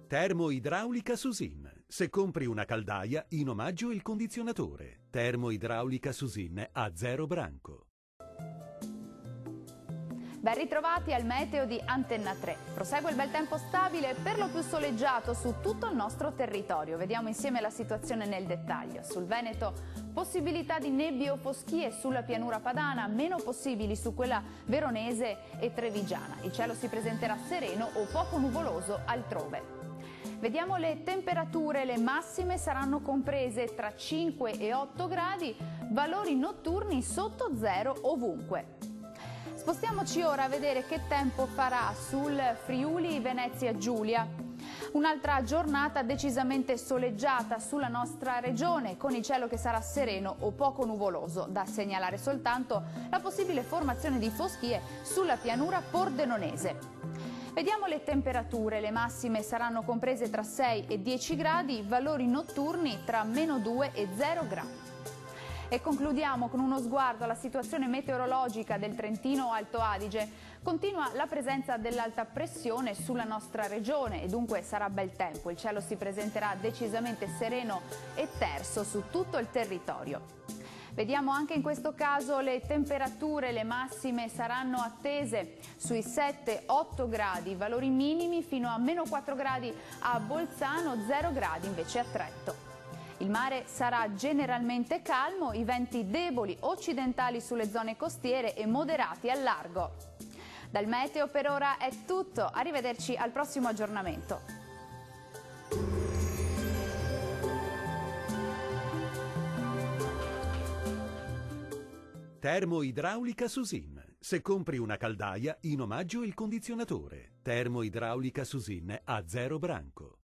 Termoidraulica Susin. Se compri una caldaia, in omaggio il condizionatore. Termoidraulica Susin a 0 branco. Ben ritrovati al meteo di Antenna 3. Prosegue il bel tempo stabile, per lo più soleggiato su tutto il nostro territorio. Vediamo insieme la situazione nel dettaglio. Sul Veneto possibilità di nebbie o foschie sulla pianura padana, meno possibili su quella veronese e trevigiana. Il cielo si presenterà sereno o poco nuvoloso altrove. Vediamo le temperature, le massime saranno comprese tra 5 e 8 gradi, valori notturni sotto zero ovunque. Spostiamoci ora a vedere che tempo farà sul Friuli Venezia Giulia. Un'altra giornata decisamente soleggiata sulla nostra regione, con il cielo che sarà sereno o poco nuvoloso. Da segnalare soltanto la possibile formazione di foschie sulla pianura pordenonese. Vediamo le temperature, le massime saranno comprese tra 6 e 10 gradi, valori notturni tra -2 e 0 gradi. E concludiamo con uno sguardo alla situazione meteorologica del Trentino Alto Adige. Continua la presenza dell'alta pressione sulla nostra regione e dunque sarà bel tempo. Il cielo si presenterà decisamente sereno e terso su tutto il territorio. Vediamo anche in questo caso le temperature, le massime saranno attese sui 7-8 gradi, valori minimi fino a -4 gradi a Bolzano, 0 gradi invece a Trento. Il mare sarà generalmente calmo, i venti deboli occidentali sulle zone costiere e moderati al largo. Dal meteo per ora è tutto, arrivederci al prossimo aggiornamento. Termoidraulica Susin. Se compri una caldaia, in omaggio il condizionatore. Termoidraulica Susin a 0 branco.